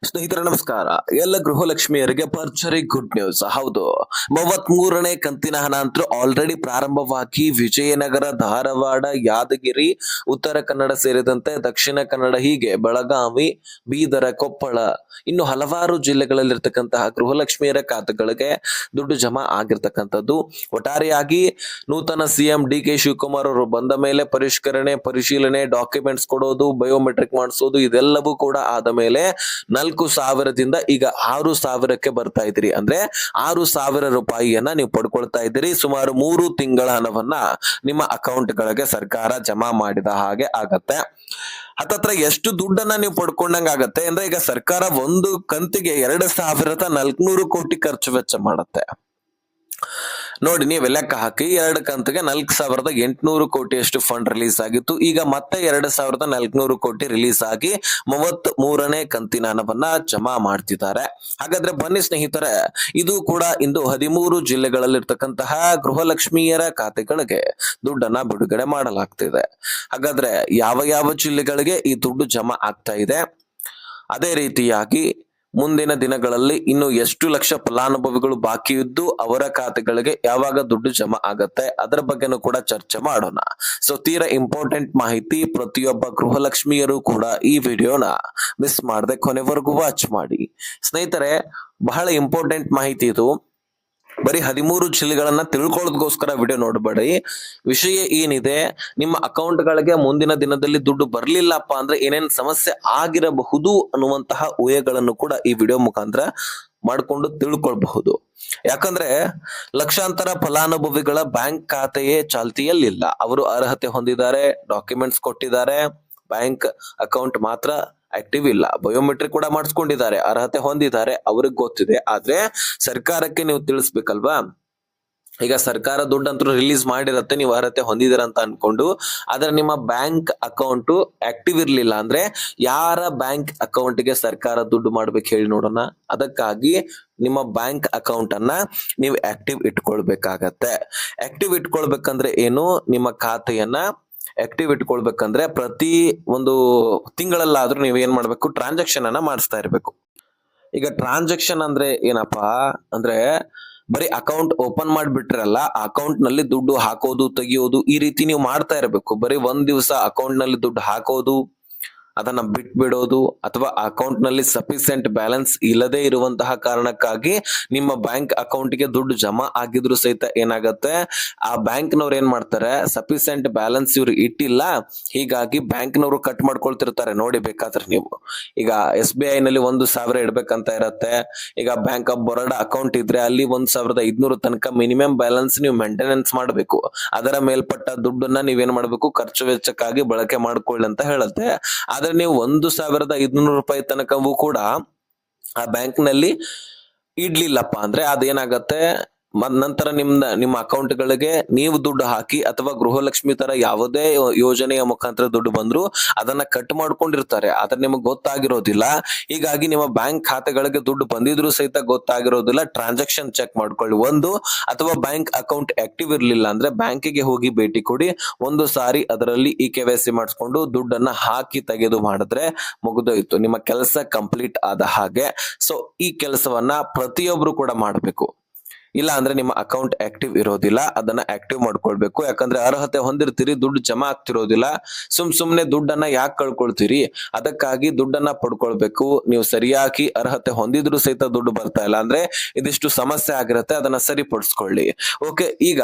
ಸ್ನೇಹಿತರೆ ನಮಸ್ಕಾರ. ಎಲ್ಲ ಗೃಹಲಕ್ಷ್ಮಿಯರಿಗೆ ಭರ್ಜರಿ ಗುಡ್ ನ್ಯೂಸ್. ಹೌದು, 33ನೇ ಕಂತಿನ ಹಣ ಅಂತೂ ಆಲ್ರೆಡಿ ಪ್ರಾರಂಭವಾಗಿ ವಿಜಯನಗರ, ಧಾರವಾಡ, ಯಾದಗಿರಿ, ಉತ್ತರ ಕನ್ನಡ ಸೇರಿದಂತೆ ದಕ್ಷಿಣ ಕನ್ನಡ, ಹೀಗೆ ಬೆಳಗಾವಿ, ಬೀದರ, ಕೊಪ್ಪಳ, ಇನ್ನು ಹಲವಾರು ಜಿಲ್ಲೆಗಳಲ್ಲಿರ್ತಕ್ಕಂತಹ ಗೃಹಲಕ್ಷ್ಮಿಯರ ಖಾತೆಗಳಿಗೆ ದುಡ್ಡು ಜಮಾ ಆಗಿರ್ತಕ್ಕಂಥದ್ದು. ಒಟ್ಟಾರೆಯಾಗಿ ನೂತನ ಸಿಎಂ ಡಿ.ಕೆ. ಶಿವಕುಮಾರ್ ಅವರು ಬಂದ ಮೇಲೆ ಪರಿಶೀಲನೆ, ಡಾಕ್ಯುಮೆಂಟ್ಸ್ ಕೊಡೋದು, ಬಯೋಮೆಟ್ರಿಕ್ ಮಾಡಿಸೋದು, ಇದೆಲ್ಲವೂ ಕೂಡ ಆದ ಮೇಲೆ 4,000ದಿಂದ ಈಗ 6,000ಕ್ಕೆ ಬರ್ತಾ ಇದ್ದೀರಿ. ಅಂದ್ರೆ 6,000 ರೂಪಾಯಿಯನ್ನ ನೀವು ಪಡ್ಕೊಳ್ತಾ ಇದ್ದೀರಿ. ಸುಮಾರು 3 ತಿಂಗಳ ಹಣವನ್ನ ನಿಮ್ಮ ಅಕೌಂಟ್ ಗಳಿಗೆ ಸರ್ಕಾರ ಜಮಾ ಮಾಡಿದ ಹಾಗೆ ಆಗತ್ತೆ. ಹತ್ತತ್ರ ಎಷ್ಟು ದುಡ್ಡನ್ನ ನೀವು ಪಡ್ಕೊಂಡಂಗ ಆಗತ್ತೆ ಅಂದ್ರೆ, ಈಗ ಸರ್ಕಾರ ಒಂದು ಕಂತಿಗೆ 2,400 ಕೋಟಿ ಖರ್ಚು ವೆಚ್ಚ ಮಾಡತ್ತೆ. ನೋಡಿ, ನೀವು ಲೆಕ್ಕ ಹಾಕಿ, 2 ಕಂತಿಗೆ 4,800 ಕೋಟಿಯಷ್ಟು ಫಂಡ್ ರಿಲೀಸ್ ಆಗಿತ್ತು. ಈಗ ಮತ್ತೆ 2,400 ಕೋಟಿ ರಿಲೀಸ್ ಆಗಿ 33ನೇ ಕಂತಿನ ಹಣವನ್ನ ಜಮಾ ಮಾಡ್ತಿದ್ದಾರೆ. ಹಾಗಾದ್ರೆ ಬನ್ನಿ ಸ್ನೇಹಿತರೆ, ಇದು ಕೂಡ ಇಂದು 13 ಜಿಲ್ಲೆಗಳಲ್ಲಿರ್ತಕ್ಕಂತಹ ಗೃಹಲಕ್ಷ್ಮಿಯರ ಖಾತೆಗಳಿಗೆ ದುಡ್ಡನ್ನ ಬಿಡುಗಡೆ ಮಾಡಲಾಗ್ತಿದೆ. ಹಾಗಾದ್ರೆ ಯಾವ ಯಾವ ಜಿಲ್ಲೆಗಳಿಗೆ ಈ ದುಡ್ಡು ಜಮಾ ಆಗ್ತಾ ಇದೆ, ಅದೇ ರೀತಿಯಾಗಿ ಮುಂದಿನ ದಿನಗಳಲ್ಲಿ ಇನ್ನು ಎಷ್ಟು ಲಕ್ಷ ಫಲಾನುಭವಿಗಳು ಬಾಕಿ ಇದ್ದು ಅವರ ಖಾತೆಗಳಿಗೆ ಯಾವಾಗ ದುಡ್ಡು ಜಮಾ ಆಗತ್ತೆ, ಅದರ ಬಗ್ಗೆನೂ ಕೂಡ ಚರ್ಚೆ ಮಾಡೋಣ. ಸೊ ತೀರಾ ಇಂಪಾರ್ಟೆಂಟ್ ಮಾಹಿತಿ, ಪ್ರತಿಯೊಬ್ಬ ಗೃಹಲಕ್ಷ್ಮಿಯರು ಕೂಡ ಈ ವಿಡಿಯೋನ ಮಿಸ್ ಮಾಡದೆ ಕೊನೆವರೆಗೂ ವಾಚ್ ಮಾಡಿ. ಸ್ನೇಹಿತರೆ, ಬಹಳ ಇಂಪಾರ್ಟೆಂಟ್ ಮಾಹಿತಿ ಇದು. ಬರೀ 13 ಜಿಲ್ಲೆಗಳನ್ನ ತಿಳ್ಕೊಳ್ಳೋದಕ್ಕೋಸ್ಕರ ವಿಡಿಯೋ ನೋಡಬೇಡಿ. ವಿಷಯ ಏನಿದೆ, ನಿಮ್ಮ ಅಕೌಂಟ್ ಗಳಿಗೆ ಮುಂದಿನ ದಿನದಲ್ಲಿ ದುಡ್ಡು ಬರ್ಲಿಲ್ಲಪ್ಪ ಅಂದ್ರೆ ಏನೇನ್ ಸಮಸ್ಯೆ ಆಗಿರಬಹುದು ಅನ್ನುವಂತಹ ಊಹೆಗಳನ್ನು ಕೂಡ ಈ ವಿಡಿಯೋ ಮುಖಾಂತರ ಮಾಡ್ಕೊಂಡು ತಿಳ್ಕೊಳ್ಬಹುದು. ಯಾಕಂದ್ರೆ ಲಕ್ಷಾಂತರ ಫಲಾನುಭವಿಗಳ ಬ್ಯಾಂಕ್ ಖಾತೆಯೇ ಚಾಲ್ತಿಯಲ್ಲಿಲ್ಲ. ಅವರು ಅರ್ಹತೆ ಹೊಂದಿದ್ದಾರೆ, ಡಾಕ್ಯುಮೆಂಟ್ಸ್ ಕೊಟ್ಟಿದ್ದಾರೆ, ಬ್ಯಾಂಕ್ ಅಕೌಂಟ್ ಮಾತ್ರ ಆಕ್ಟಿವ್ ಇಲ್ಲ. ಬಯೋಮೆಟ್ರಿಕ್ ಕೂಡ ಮಾಡಿಸ್ಕೊಂಡಿದ್ದಾರೆ, ಅರ್ಹತೆ ಹೊಂದಿದ್ದಾರೆ, ಅವ್ರಿಗೆ ಗೊತ್ತಿದೆ. ಆದ್ರೆ ಸರ್ಕಾರಕ್ಕೆ ನೀವು ತಿಳಿಸ್ಬೇಕಲ್ವಾ. ಈಗ ಸರ್ಕಾರ ದುಡ್ಡಂತೂ ರಿಲೀಸ್ ಮಾಡಿರತ್ತೆ, ನೀವು ಅರ್ಹತೆ ಹೊಂದಿದ್ದೀರ ಅಂತ ಅನ್ಕೊಂಡು. ಆದ್ರೆ ನಿಮ್ಮ ಬ್ಯಾಂಕ್ ಅಕೌಂಟ್ ಆಕ್ಟಿವ್ ಇರ್ಲಿಲ್ಲ ಅಂದ್ರೆ ಯಾರ ಬ್ಯಾಂಕ್ ಅಕೌಂಟ್ಗೆ ಸರ್ಕಾರ ದುಡ್ಡು ಮಾಡ್ಬೇಕು ಹೇಳಿ ನೋಡೋಣ. ಅದಕ್ಕಾಗಿ ನಿಮ್ಮ ಬ್ಯಾಂಕ್ ಅಕೌಂಟ್ ಅನ್ನ ನೀವು ಆಕ್ಟಿವ್ ಇಟ್ಕೊಳ್ಬೇಕಾಗತ್ತೆ. ಆಕ್ಟಿವ್ ಇಟ್ಕೊಳ್ಬೇಕಂದ್ರೆ ಏನು, ನಿಮ್ಮ ಖಾತೆಯನ್ನ ಆಕ್ಟಿವ್ ಇಟ್ಕೊಳ್ಬೇಕಂದ್ರೆ ಪ್ರತಿ ಒಂದು ತಿಂಗಳಲ್ಲಾದ್ರೂ ನೀವು ಏನ್ ಮಾಡ್ಬೇಕು, ಟ್ರಾನ್ಸಾಕ್ಷನ್ ಅನ್ನ ಮಾಡಿಸ್ತಾ ಇರ್ಬೇಕು. ಈಗ ಟ್ರಾನ್ಸಾಕ್ಷನ್ ಅಂದ್ರೆ ಏನಪ್ಪಾ ಅಂದ್ರೆ, ಬರೀ ಅಕೌಂಟ್ ಓಪನ್ ಮಾಡಿಬಿಟ್ರಲ್ಲ, ಅಕೌಂಟ್ ನಲ್ಲಿ ದುಡ್ಡು ಹಾಕೋದು, ತೆಗಿಯೋದು, ಈ ರೀತಿ ನೀವು ಮಾಡ್ತಾ ಇರಬೇಕು. ಬರೀ ಒಂದ್ ದಿವಸ ಅಕೌಂಟ್ ನಲ್ಲಿ ದುಡ್ಡು ಹಾಕೋದು, ಅದನ್ನ ಬಿಟ್ಬಿಡೋದು, ಅಥವಾ ಅಕೌಂಟ್ ನಲ್ಲಿ ಸಫಿಸಿಯೆಂಟ್ ಬ್ಯಾಲೆನ್ಸ್ ಇಲ್ಲದೆ ಇರುವಂತಹ ಕಾರಣಕ್ಕಾಗಿ ನಿಮ್ಮ ಬ್ಯಾಂಕ್ ಅಕೌಂಟ್ ಗೆ ದುಡ್ಡು ಜಮಾ ಆಗಿದ್ರು ಸಹಿತ ಏನಾಗತ್ತೆ, ಆ ಬ್ಯಾಂಕ್ ನವ್ರು ಏನ್ ಮಾಡ್ತಾರೆ, ಸಫಿಸಿಯೆಂಟ್ ಬ್ಯಾಲೆನ್ಸ್ ಇವ್ರು ಇಟ್ಟಿಲ್ಲ, ಹೀಗಾಗಿ ಬ್ಯಾಂಕ್ ನವರು ಕಟ್ ಮಾಡ್ಕೊಳ್ತಿರ್ತಾರೆ. ನೋಡಿ ಬೇಕಾದ್ರೆ ನೀವು ಈಗ SBI ನಲ್ಲಿ 1,000 ಇಡ್ಬೇಕಂತ ಇರತ್ತೆ. ಈಗ ಬ್ಯಾಂಕ್ ಆಫ್ ಬರೋಡಾ ಅಕೌಂಟ್ ಇದ್ರೆ ಅಲ್ಲಿ 1,500 ತನಕ ಮಿನಿಮಮ್ ಬ್ಯಾಲೆನ್ಸ್ ನೀವು ಮೇಂಟೆನೆನ್ಸ್ ಮಾಡಬೇಕು. ಅದರ ಮೇಲ್ಪಟ್ಟ ದುಡ್ಡನ್ನ ನೀವೇನ್ ಮಾಡ್ಬೇಕು, ಖರ್ಚು ವೆಚ್ಚಕ್ಕಾಗಿ ಬಳಕೆ ಮಾಡ್ಕೊಳ್ಳಿ ಅಂತ ಹೇಳುತ್ತೆ. ಆದ್ರೆ ನೀವು 1,500 ರೂಪಾಯಿ ತನಕವೂ ಕೂಡ ಆ ಬ್ಯಾಂಕ್ ನಲ್ಲಿ ಇಡ್ಲಿಲ್ಲಪ್ಪ ಅಂದ್ರೆ ಅದೇನಾಗತ್ತೆ, ನಂತರ ನಿಮ್ಮ ಅಕೌಂಟ್ ಗಳಿಗೆ ನೀವು ದುಡ್ಡು ಹಾಕಿ ಅಥವಾ ಗೃಹಲಕ್ಷ್ಮಿ ತರ ಯಾವುದೇ ಯೋಜನೆಯ ಮುಖಾಂತರ ದುಡ್ಡು ಬಂದ್ರು ಅದನ್ನ ಕಟ್ ಮಾಡ್ಕೊಂಡಿರ್ತಾರೆ. ಆದ್ರೆ ನಿಮಗೆ ಗೊತ್ತಾಗಿರೋದಿಲ್ಲ. ಹೀಗಾಗಿ ನಿಮ್ಮ ಬ್ಯಾಂಕ್ ಖಾತೆಗಳಿಗೆ ದುಡ್ಡು ಬಂದಿದ್ರು ಸಹಿತ ಗೊತ್ತಾಗಿರೋದಿಲ್ಲ. ಟ್ರಾನ್ಸಾಕ್ಷನ್ ಚೆಕ್ ಮಾಡ್ಕೊಳ್ಳಿ ಒಂದು, ಅಥವಾ ಬ್ಯಾಂಕ್ ಅಕೌಂಟ್ ಆಕ್ಟಿವ್ ಇರ್ಲಿಲ್ಲ ಅಂದ್ರೆ ಬ್ಯಾಂಕಿಗೆ ಹೋಗಿ ಭೇಟಿ ಕೊಡಿ. ಒಂದು ಸಾರಿ ಅದರಲ್ಲಿ KYC ಮಾಡಿಸ್ಕೊಂಡು ದುಡ್ಡನ್ನ ಹಾಕಿ ತೆಗೆದು ಮಾಡಿದ್ರೆ ಮುಗಿದೋಯ್ತು, ನಿಮ್ಮ ಕೆಲಸ ಕಂಪ್ಲೀಟ್ ಆದ ಹಾಗೆ. ಸೊ ಈ ಕೆಲಸವನ್ನ ಪ್ರತಿಯೊಬ್ರು ಕೂಡ ಮಾಡಬೇಕು. ಇಲ್ಲ ಅಂದ್ರೆ ನಿಮ್ಮ ಅಕೌಂಟ್ ಆಕ್ಟಿವ್ ಇರೋದಿಲ್ಲ. ಅದನ್ನ ಆಕ್ಟಿವ್ ಮಾಡ್ಕೊಳ್ಬೇಕು. ಯಾಕಂದ್ರೆ ಅರ್ಹತೆ ಹೊಂದಿರ್ತೀರಿ, ದುಡ್ಡು ಜಮಾ ಆಗ್ತಿರೋದಿಲ್ಲ. ಸುಮ್ನೆ ದುಡ್ಡನ್ನ ಯಾಕೆ ಕಳ್ಕೊಳ್ತೀರಿ, ಅದಕ್ಕಾಗಿ ದುಡ್ಡನ್ನ ಪಡ್ಕೊಳ್ಬೇಕು. ನೀವು ಸರಿಯಾಗಿ ಅರ್ಹತೆ ಹೊಂದಿದ್ರು ಸಹಿತ ದುಡ್ಡು ಬರ್ತಾ ಇಲ್ಲ ಅಂದ್ರೆ ಇದಿಷ್ಟು ಸಮಸ್ಯೆ ಆಗಿರುತ್ತೆ, ಅದನ್ನ ಸರಿಪಡಿಸ್ಕೊಳ್ಳಿ. ಓಕೆ, ಈಗ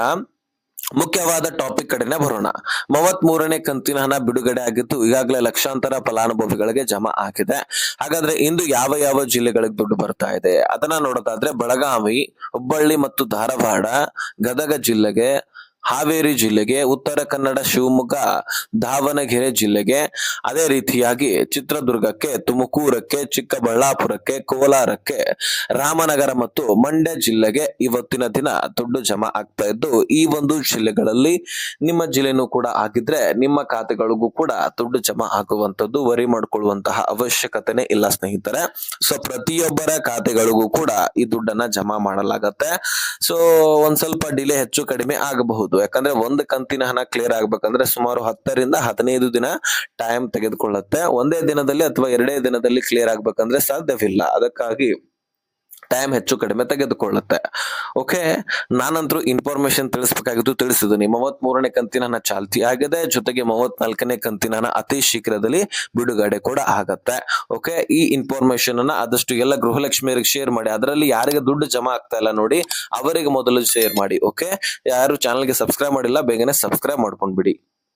ಮುಖ್ಯವಾದ ಟಾಪಿಕ್ ಕಡೆನೆ ಬರೋಣ. 33ನೇ ಕಂತಿನ ಹಣ ಬಿಡುಗಡೆ ಆಗಿತ್ತು. ಈಗಾಗಲೇ ಲಕ್ಷಾಂತರ ಫಲಾನುಭವಿಗಳಿಗೆ ಜಮಾ ಆಗಿದೆ. ಹಾಗಾದ್ರೆ ಇಂದು ಯಾವ ಯಾವ ಜಿಲ್ಲೆಗಳಿಗೆ ದುಡ್ಡು ಬರ್ತಾ ಇದೆ ಅದನ್ನ ನೋಡೋದಾದ್ರೆ, ಬೆಳಗಾವಿ, ಹುಬ್ಬಳ್ಳಿ ಮತ್ತು ಧಾರವಾಡ, ಗದಗ ಜಿಲ್ಲೆಗೆ, ಹಾವೇರಿ ಜಿಲ್ಲೆಗೆ, ಉತ್ತರ ಕನ್ನಡ, ಶಿವಮೊಗ್ಗ, ದಾವಣಗೆರೆ ಜಿಲ್ಲೆಗೆ, ಅದೇ ರೀತಿಯಾಗಿ ಚಿತ್ರದುರ್ಗಕ್ಕೆ, ತುಮಕೂರಕ್ಕೆ, ಚಿಕ್ಕಬಳ್ಳಾಪುರಕ್ಕೆ, ಕೋಲಾರಕ್ಕೆ, ರಾಮನಗರ ಮತ್ತು ಮಂಡ್ಯ ಜಿಲ್ಲೆಗೆ ಇವತ್ತಿನ ದಿನ ದುಡ್ಡು ಜಮಾ ಆಗ್ತಾ ಇದ್ದು, ಈ ಒಂದು ಜಿಲ್ಲೆಗಳಲ್ಲಿ ನಿಮ್ಮ ಜಿಲ್ಲೆನೂ ಕೂಡ ಆಗಿದ್ರೆ ನಿಮ್ಮ ಖಾತೆಗಳಿಗೂ ಕೂಡ ದುಡ್ಡು ಜಮಾ ಆಗುವಂತದ್ದು ವರಿ ಮಾಡ್ಕೊಳ್ಳುವಂತಹ ಅವಶ್ಯಕತೆನೇ ಇಲ್ಲ ಸ್ನೇಹಿತರೆ. ಸೊ ಪ್ರತಿಯೊಬ್ಬರ ಖಾತೆಗಳಿಗೂ ಕೂಡ ಈ ದುಡ್ಡನ್ನ ಜಮಾ ಮಾಡಲಾಗತ್ತೆ. ಸೊ ಒಂದ್ ಸ್ವಲ್ಪ ಡಿಲೇ ಹೆಚ್ಚು ಕಡಿಮೆ ಆಗಬಹುದು. ಮಾಡಬಹುದು. ಯಾಕಂದ್ರೆ ಒಂದು ಕಂತಿನ ಹಣ ಕ್ಲಿಯರ್ ಆಗ್ಬೇಕಂದ್ರೆ ಸುಮಾರು 10ರಿಂದ 15 ದಿನ ಟೈಮ್ ತೆಗೆದುಕೊಳ್ಳುತ್ತೆ. ಒಂದೇ ದಿನದಲ್ಲಿ ಅಥವಾ 2 ದಿನದಲ್ಲಿ ಕ್ಲಿಯರ್ ಆಗ್ಬೇಕಂದ್ರೆ ಸಾಧ್ಯವಿಲ್ಲ. ಅದಕ್ಕಾಗಿ ಟೈಮ್ ಹೆಚ್ಚು ಕಡಿಮೆ ತೆಗೆದುಕೊಳ್ಳುತ್ತೆ. Okay, ನಾನಂತರೂ information ತಿಳಿಸಬೇಕಾಗಿದ್ದು ತಿಳಿಸಿದ್ದೀನಿ. 33ನೇ ಕಂತಿನ ಹಣ ಚಾಲ್ತಿ ಆಗಿದೆ, ಜೊತೆಗೆ 34ನೇ ಕಂತಿನ ಹಣ ಅತಿ ಶೀಘ್ರದಲ್ಲಿ ಬಿಡುಗಡೆ ಕೂಡ ಆಗತ್ತೆ. ಓಕೆ, ಈ ಇನ್ಫಾರ್ಮೇಶನ್ ಅನ್ನ ಆದಷ್ಟು ಎಲ್ಲ ಗೃಹಲಕ್ಷ್ಮಿಯರಿಗೆ ಶೇರ್ ಮಾಡಿ. ಅದರಲ್ಲಿ ಯಾರಿಗೆ ದುಡ್ಡು ಜಮಾ ಆಗ್ತಾ ಇಲ್ಲ ನೋಡಿ, ಅವರಿಗೆ ಮೊದಲು ಶೇರ್ ಮಾಡಿ. ಓಕೆ, ಯಾರು ಚಾನಲ್ಗೆ ಸಬ್ಸ್ಕ್ರೈಬ್ ಮಾಡಿಲ್ಲ ಬೇಗನೆ ಸಬ್ಸ್ಕ್ರೈಬ್ ಮಾಡ್ಕೊಂಡ್ಬಿಡಿ.